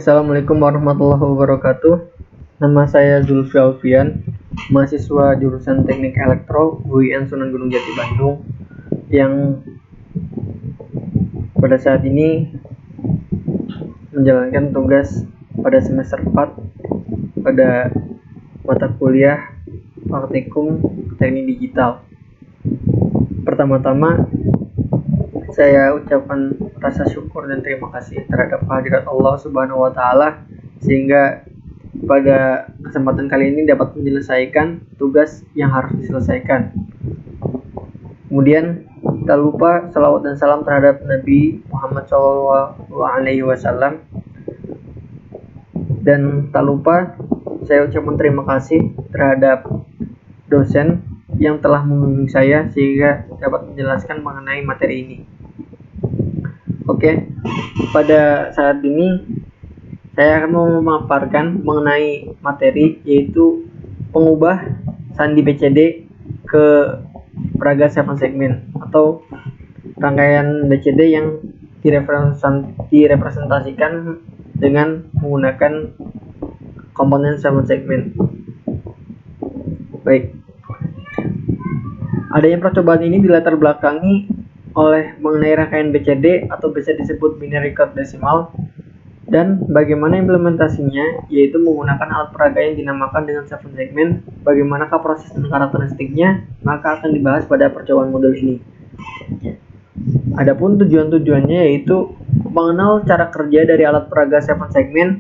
Assalamualaikum warahmatullahi wabarakatuh. Nama saya Zulfi Alfian, mahasiswa jurusan Teknik Elektro UIN Sunan Gunung Jati Bandung, yang pada saat ini menjalankan tugas pada semester 4 pada mata kuliah praktikum teknik digital. Pertama-tama saya ucapkan rasa syukur dan terima kasih terhadap kehadirat Allah Subhanahu wa taala sehingga pada kesempatan kali ini dapat menyelesaikan tugas yang harus diselesaikan. Kemudian tak lupa salawat dan salam terhadap Nabi Muhammad SAW, dan tak lupa saya ucapkan terima kasih terhadap dosen yang telah membimbing saya sehingga dapat menjelaskan mengenai materi ini. Oke, pada saat ini saya akan memaparkan mengenai materi, yaitu pengubah sandi BCD ke peraga 7 segmen atau rangkaian BCD yang direpresentasikan dengan menggunakan komponen 7 segmen. Baik, adanya percobaan ini dilatar belakangi oleh mengenai rangkaian BCD atau bisa disebut binary code decimal, dan bagaimana implementasinya, yaitu menggunakan alat peraga yang dinamakan dengan 7 segmen. Bagaimanakah proses dan karakteristiknya, maka akan dibahas pada percobaan modul ini. Adapun tujuan-tujuannya yaitu mengenal cara kerja dari alat peraga 7 segmen,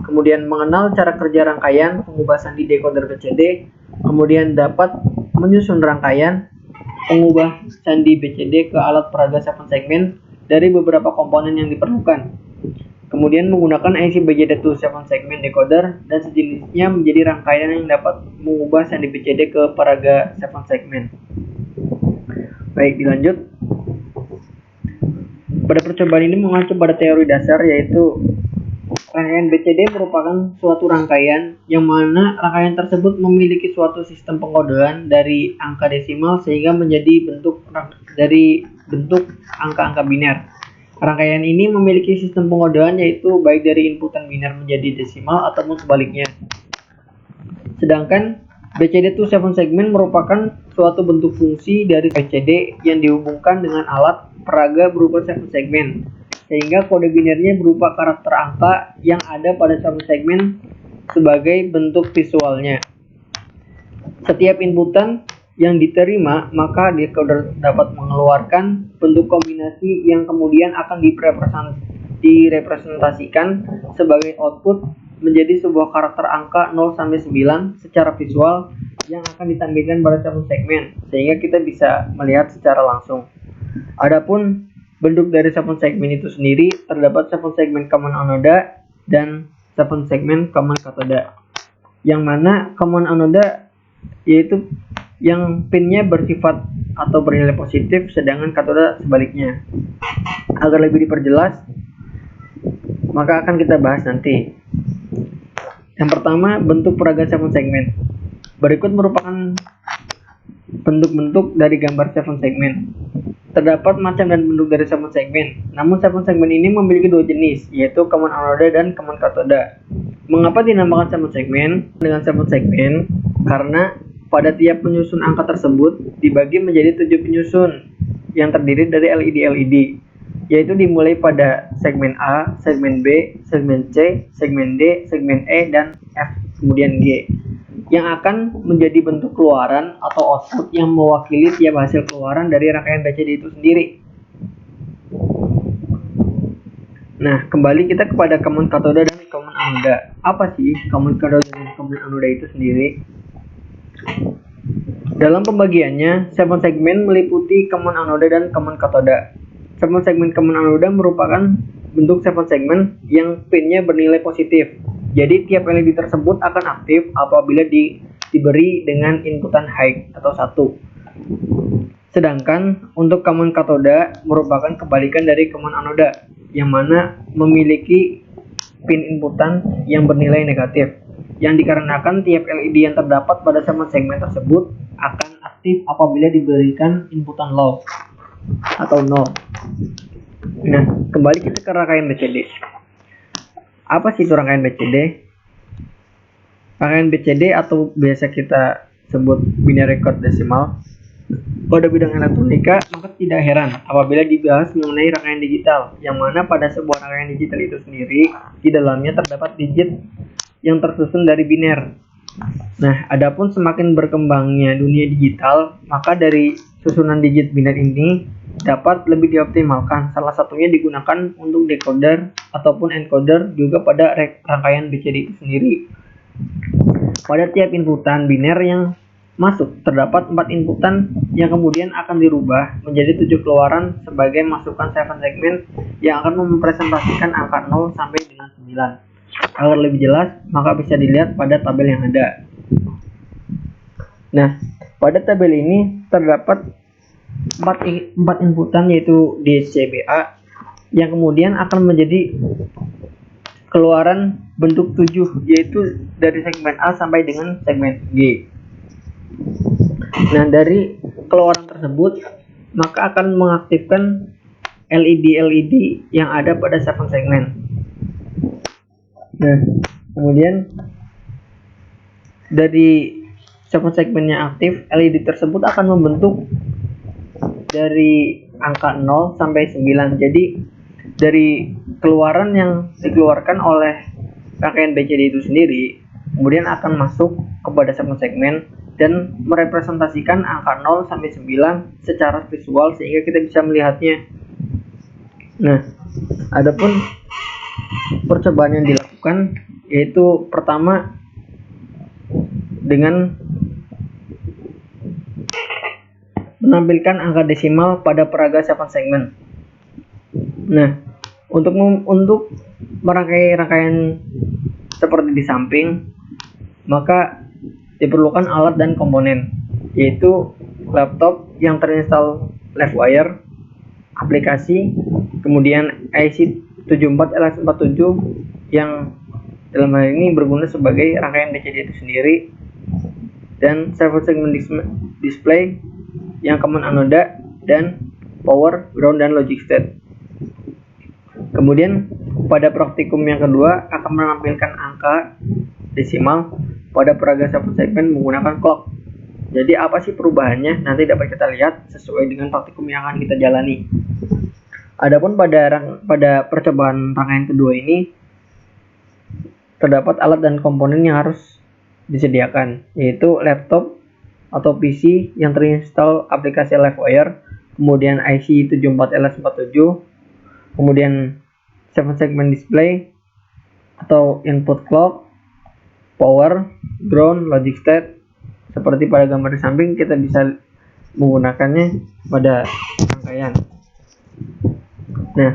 kemudian mengenal cara kerja rangkaian pengubah sandi decoder BCD, kemudian dapat menyusun rangkaian pengubah sandi BCD ke alat peraga 7 segmen dari beberapa komponen yang diperlukan. Kemudian menggunakan IC BCD2 7 segmen decoder dan sejenisnya menjadi rangkaian yang dapat mengubah sandi BCD ke peraga 7 segmen. Baik, dilanjut. Pada percobaan ini mengacu pada teori dasar, yaitu rangkaian BCD merupakan suatu rangkaian yang mana rangkaian tersebut memiliki suatu sistem pengodean dari angka desimal sehingga menjadi bentuk angka-angka biner. Rangkaian ini memiliki sistem pengodean yaitu baik dari inputan biner menjadi desimal ataupun sebaliknya. Sedangkan BCD2 7 segmen merupakan suatu bentuk fungsi dari BCD yang dihubungkan dengan alat peraga berupa 7 segmen, sehingga kode binernya berupa karakter angka yang ada pada 7 segmen sebagai bentuk visualnya. Setiap inputan yang diterima, maka decoder dapat mengeluarkan bentuk kombinasi yang kemudian akan direpresentasikan sebagai output menjadi sebuah karakter angka 0 sampai 9 secara visual yang akan ditampilkan pada 7 segmen sehingga kita bisa melihat secara langsung. Adapun bentuk dari 7 segmen itu sendiri terdapat 7 segmen common anoda dan 7 segmen common katoda. Yang mana common anoda yaitu yang pinnya bersifat atau bernilai positif, sedangkan katoda sebaliknya. Agar lebih diperjelas, maka akan kita bahas nanti. Yang pertama, bentuk peraga 7 segmen. Berikut merupakan bentuk-bentuk dari gambar 7 segmen. Terdapat macam dan bentuk dari 7 segmen. Namun 7 segmen ini memiliki dua jenis, yaitu common anoda dan common katoda. Mengapa dinamakan 7 segmen dengan 7 segmen? Karena pada tiap penyusun angka tersebut dibagi menjadi 7 penyusun yang terdiri dari LED-LED, yaitu dimulai pada segmen A, segmen B, segmen C, segmen D, segmen E, dan F, kemudian G, yang akan menjadi bentuk keluaran atau output yang mewakili tiap hasil keluaran dari rangkaian BCD itu sendiri. Nah, kembali kita kepada common katoda dan common anoda. Apa sih common katoda dan common anoda itu sendiri? Dalam pembagiannya, 7 segmen meliputi common anoda dan common katoda. 7 segmen common anoda merupakan bentuk 7 segmen yang pinnya bernilai positif. Jadi tiap LED tersebut akan aktif apabila diberi dengan inputan high atau 1. Sedangkan untuk common katoda merupakan kebalikan dari common anoda, yang mana memiliki pin inputan yang bernilai negatif, yang dikarenakan tiap LED yang terdapat pada 7 segmen tersebut akan aktif apabila diberikan inputan low atau 0. Nah, kembali kita ke rangkaian BCD. Apa sih itu rangkaian BCD? Rangkaian BCD atau biasa kita sebut binary code decimal pada bidang elektronika, maka tidak heran apabila dibahas mengenai rangkaian digital, yang mana pada sebuah rangkaian digital itu sendiri, di dalamnya terdapat digit yang tersusun dari biner. Nah, adapun semakin berkembangnya dunia digital, maka dari susunan digit biner ini dapat lebih dioptimalkan. Salah satunya digunakan untuk decoder ataupun encoder juga pada rangkaian BCD itu sendiri. Pada tiap inputan biner yang masuk, terdapat 4 inputan yang kemudian akan dirubah menjadi 7 keluaran sebagai masukan 7 segmen yang akan mempresentasikan angka 0 sampai dengan 9. Agar lebih jelas, maka bisa dilihat pada tabel yang ada. Nah, pada tabel ini terdapat 4 inputan yaitu DCBA yang kemudian akan menjadi keluaran bentuk 7, yaitu dari segmen A sampai dengan segmen G. Nah, dari keluaran tersebut maka akan mengaktifkan LED yang ada pada 7 segmen. Nah, kemudian dari 7 segmennya aktif, LED tersebut akan membentuk dari angka 0 sampai 9. Jadi dari keluaran yang dikeluarkan oleh rangkaian BCD itu sendiri kemudian akan masuk kepada 7 segmen dan merepresentasikan angka 0 sampai 9 secara visual sehingga kita bisa melihatnya. Nah, adapun percobaan yang dilakukan yaitu pertama dengan menampilkan angka desimal pada peraga 7 segmen. Nah, untuk merangkai rangkaian seperti di samping, maka diperlukan alat dan komponen, yaitu laptop yang terinstall Livewire, aplikasi, kemudian IC 74LS47 yang dalam hal ini berguna sebagai rangkaian BCD itu sendiri, dan 7 segment display yang common anoda dan power, ground, dan logic state. Kemudian pada praktikum yang kedua akan menampilkan angka desimal pada peraga 7 segmen menggunakan clock. Jadi apa sih perubahannya? Nanti dapat kita lihat sesuai dengan praktikum yang akan kita jalani. Adapun pada percobaan rangkaian kedua ini terdapat alat dan komponen yang harus disediakan, yaitu laptop atau PC yang terinstall aplikasi Livewire, kemudian IC 74LS47, kemudian 7 segment display atau input clock, power, ground, logic state. Seperti pada gambar di samping, kita bisa menggunakannya pada rangkaian. Nah,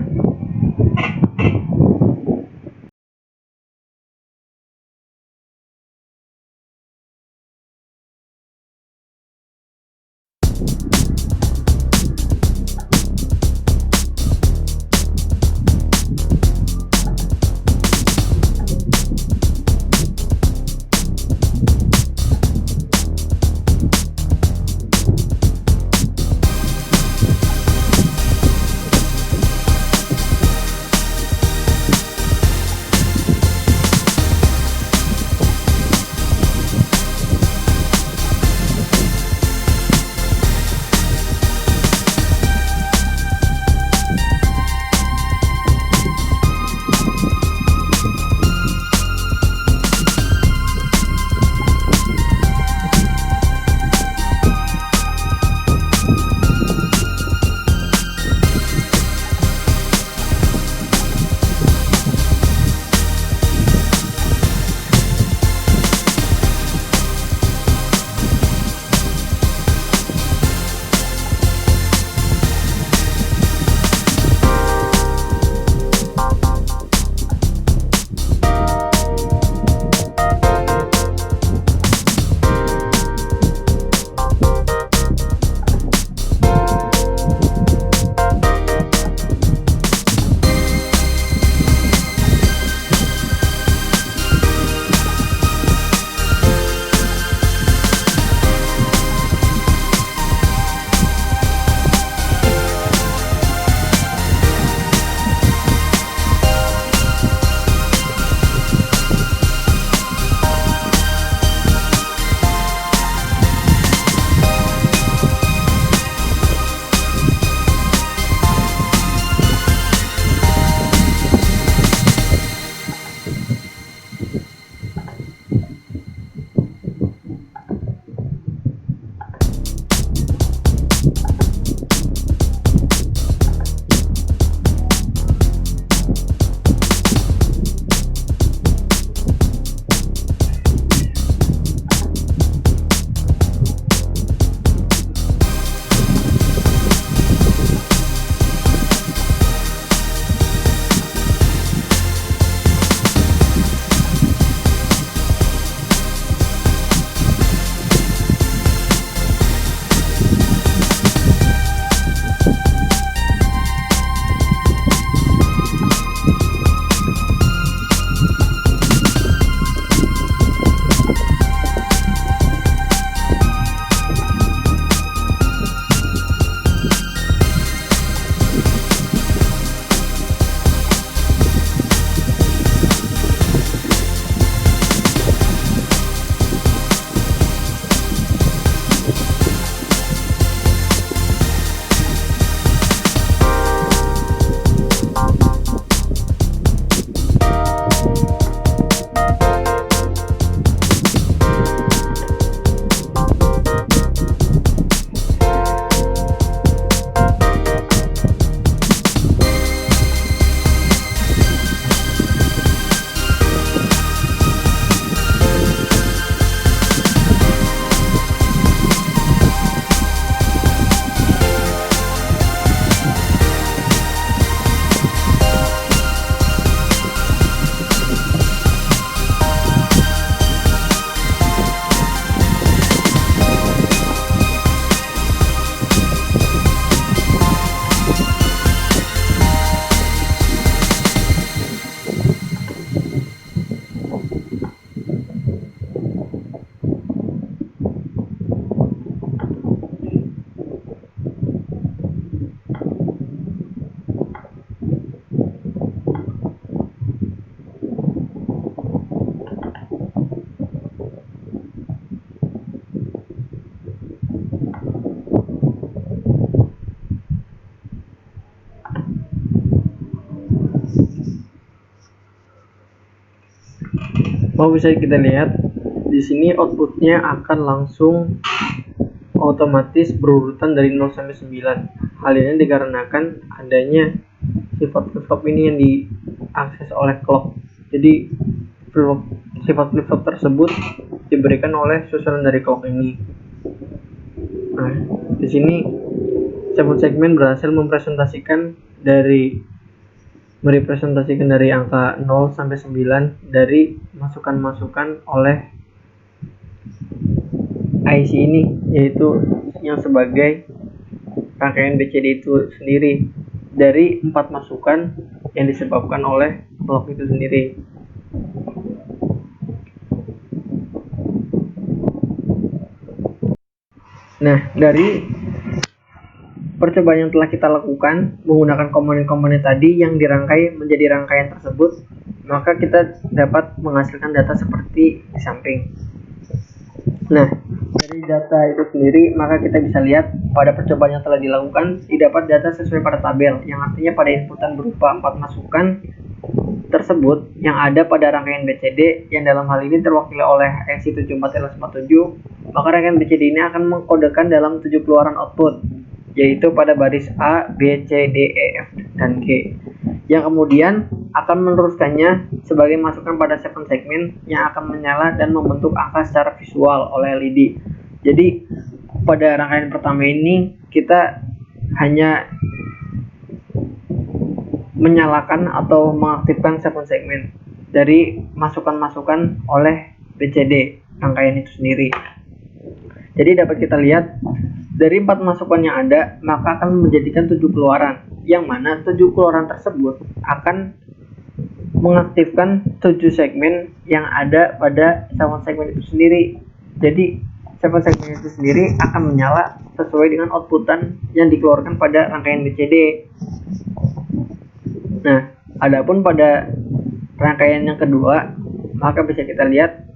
Mau bisa kita lihat di sini outputnya akan langsung otomatis berurutan dari 0 sampai 9. Hal ini dikarenakan adanya sifat flip-flop ini yang diakses oleh clock. Jadi sifat flip-flop tersebut diberikan oleh susunan dari clock ini. Nah, di sini sebut segmen berhasil merepresentasikan dari angka 0 sampai 9 dari masukan-masukan oleh IC ini, yaitu yang sebagai rangkaian BCD itu sendiri dari 4 masukan yang disebabkan oleh clock itu sendiri. Nah, dari percobaan yang telah kita lakukan menggunakan komponen-komponen tadi yang dirangkai menjadi rangkaian tersebut, maka kita dapat menghasilkan data seperti di samping. Nah, dari data itu sendiri, maka kita bisa lihat pada percobaan yang telah dilakukan didapat data sesuai pada tabel, yang artinya pada inputan berupa 4 masukan tersebut yang ada pada rangkaian BCD yang dalam hal ini terwakili oleh IC 74L57, maka rangkaian BCD ini akan mengkodekan dalam 7 keluaran output, yaitu pada baris A, B, C, D, E, F, dan G, yang kemudian akan meneruskannya sebagai masukan pada 7 segmen yang akan menyala dan membentuk angka secara visual oleh LED. Jadi pada rangkaian pertama ini kita hanya menyalakan atau mengaktifkan 7 segmen dari masukan-masukan oleh BCD rangkaian itu sendiri. Jadi dapat kita lihat dari 4 masukan yang ada, maka akan menjadikan 7 keluaran, yang mana 7 keluaran tersebut akan mengaktifkan 7 segmen yang ada pada 7 segmen itu sendiri. Jadi 7 segmen itu sendiri akan menyala sesuai dengan outputan yang dikeluarkan pada rangkaian BCD. Nah, adapun pada rangkaian yang kedua, maka bisa kita lihat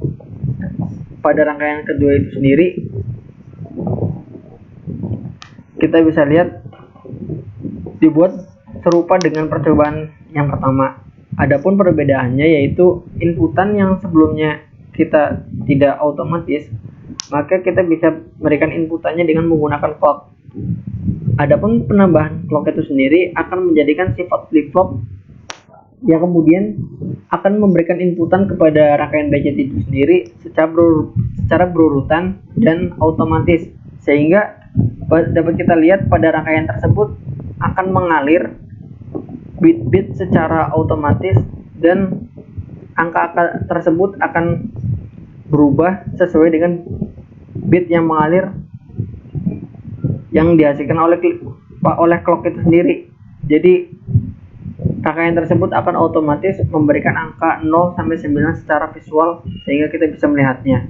pada rangkaian kedua itu sendiri kita bisa lihat dibuat serupa dengan percobaan yang pertama. Adapun perbedaannya yaitu inputan yang sebelumnya kita tidak otomatis, maka kita bisa memberikan inputannya dengan menggunakan clock. Adapun penambahan clock itu sendiri akan menjadikan sifat flip-flop yang kemudian akan memberikan inputan kepada rangkaian BCD itu sendiri secara berurutan dan otomatis, sehingga dapat kita lihat pada rangkaian tersebut akan mengalir bit-bit secara otomatis dan angka-angka tersebut akan berubah sesuai dengan bit yang mengalir yang dihasilkan oleh clock itu sendiri. Jadi rangkaian tersebut akan otomatis memberikan angka 0 sampai 9 secara visual sehingga kita bisa melihatnya.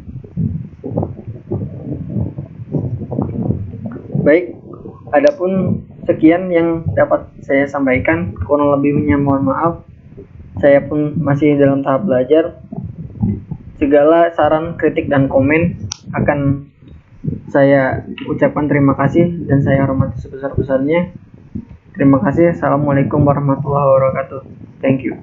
Baik, adapun sekian yang dapat saya sampaikan, kurang lebihnya mohon maaf. Saya pun masih dalam tahap belajar. Segala saran, kritik, dan komen akan saya ucapkan terima kasih dan saya hormati sebesar-besarnya. Terima kasih. Assalamualaikum warahmatullahi wabarakatuh. Thank you.